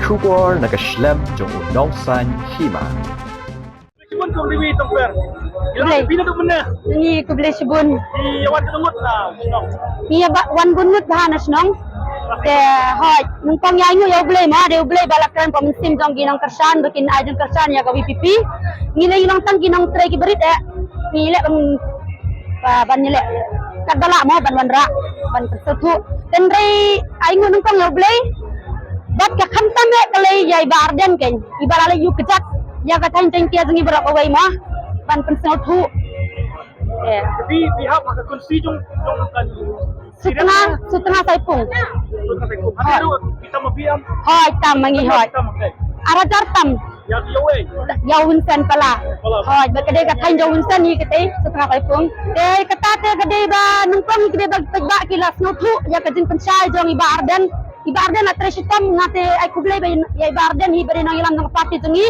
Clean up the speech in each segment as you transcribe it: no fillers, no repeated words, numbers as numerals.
Kubor nakaslem jong unong san hima. Sibun kong liwi itong per. Boleh. Pinadok mo na. Ni ko boleh subun. Iyawan ka lumot na. Ni ba wan bunut bahanas nong. Te hoi nung pang yayo ya boleh ma de boleh balakan pemensim jong ginang kersan bikin ajeng kersan ya ka VPP. Ni le ilang tang ginang tre ki berit ni le ban ni le. Kadala mo ban wanra ban tersutu. Dan re aing nung pang ya boleh. Bat ka khantam le kale yai barden ken. Ibarale yu kejak ya ka tan tan kia jengi berak awai ma. Ban pensutu. Jadi pihak maka konsi jong kan. Setengah saipung. Ada kita mabiam. Hoi tam mangi hoi. Kita makai. Arajar tam. Yang yawe. Jauhin sen pala. Hoi berkedai katain jauhin sen ni ketai setengah saipung. Kata te kedai ba nungkong kedai ba pegba kilas nutu ya kajin pensai jong iba arden atres hitam ngate ai kublai ba ya iba arden hi beri nang ilam nang pati tungi.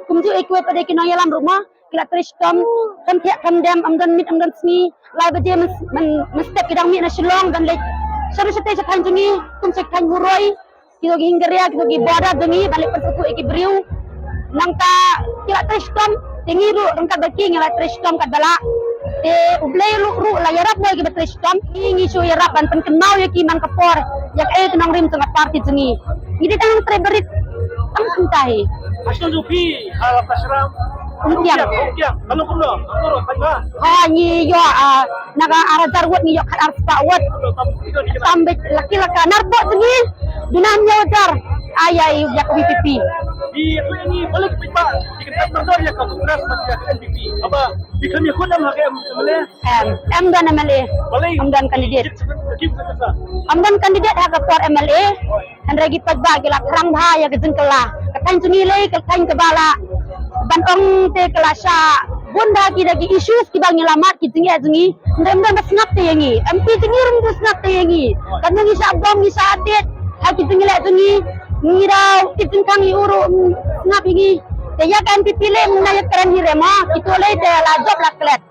Kumju ikwe pada kinang ilam rumah. Kila Trishtom, kan tiap kan dem, amdan mit amdan sni, lai baje mestep kidang mit na shilong dan lek. Sabi sa tayo sa tayong tungi, kung sa tayong huroy, kito gihinggarya, kito gibada tungi, balik pasuko ikibriw. Nang ta kila Trishtom, tingiru, nang kabaki ngila Trishtom kadala. Ublay ru la yarap mo ikiba Trishtom, hingi siyo yarap, an penkenau yaki man kapor, yak ayo tunang rim tunga party tungi. Hindi tayong treberit, ang kuntahi. Asal jupi harap tasram. Umpiang. Kalau kuno, kalau tengah. Ha ni yo naga arajar wot ni yo khat arpa wot. Sampai laki-laki narbo tungi. Dunam yo jar. Ayai ya ko VPP. Di ini balik pipa. Dikenal berdor ya kamu beras macam NPP. Apa? Dikan ya kunam hak MLA. M dan MLA. Balik. Amdan kandidat. Kim kata. Amdan kandidat hak kapor MLA. Han ragi pagba gila kerang bah ya kejengkela. Katan tungi lei katan kebala. Bantong te kelasa bunda ki lagi issues ki bang nyelamat ki tingi azungi ndem bas ngap te yangi MP tingi rum bas ngap te yangi kan ngi sa bom ni sa adet ha ki tingi la azungi ngirau ki tingkang uru ngap yangi te ya kan MP le munaya keren hi rema ki to le te la job la klet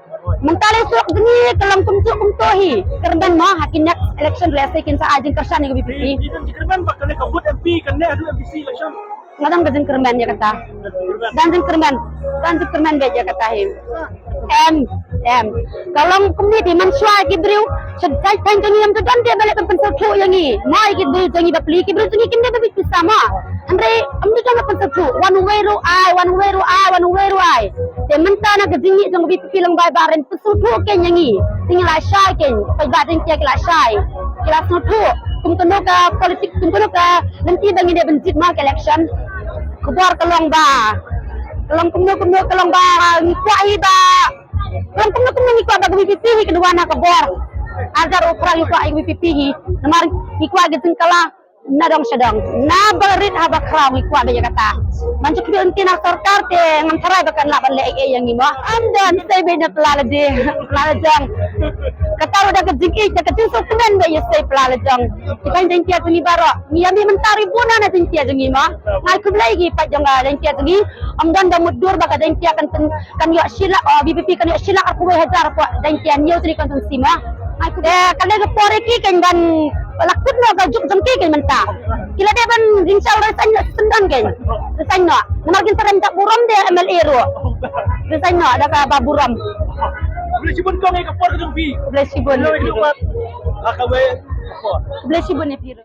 mentale sok azungi kelam kumtohi kerban ma hakin next election rese kin sa ajin kersan ni BPP Di kerman bakal kabut MP kan adu MPC election. ngadang gajeng kerman ya kata dan kerman beja kata him kalau kumi di mansua kibriu sedai kan jangi am tegan dia balik pensetu yangi mai kibriu jangi bapli kibriu jangi kinde babi sama andre amdi jangan pensetu one way ru ai de mentana gajingi jang bi pilang bai baren pensetu ken yangi tinggal asai ken pai badeng kia kelas sai kelas nutu kumtono ka politik kumtono ka nanti bangi dia benjit mak election keluar kelong ba kelong ba ngikuai ba kelong ngikuai ba VPP hi kedua na kebor ajar ukra ngikuai VPP hi namar ngikuai gejeng kala nadong sedang na berit haba kraw ngikuai ba kata mancuk di entina sarkar te ngamtarai bakan la ban le yang ngimo amdan stay be na pelalajang kata udah kejing kecil so kenen ba ya stay pelalajang kita jengkia tungi baro ngiyami mentari buna na jengkia tungi ma ngai kublai gi pa janga jengkia tungi amdan da mudur baka jengkia kan yo sila BPP kan yo sila aku 1000 po jengkia niyo tri konsumsi ma ngai ku kale ga pore ki kan dan lakut no ga juk jengki kan menta kila dia ban insal resan sendan kan resan no namagin saran tak buram dia MLA ro resan no ada ka baburam Boleh sibun kau ngai kapor ke jumpi. boleh sibun Boleh sibun. Akawe. boleh sibun ni piro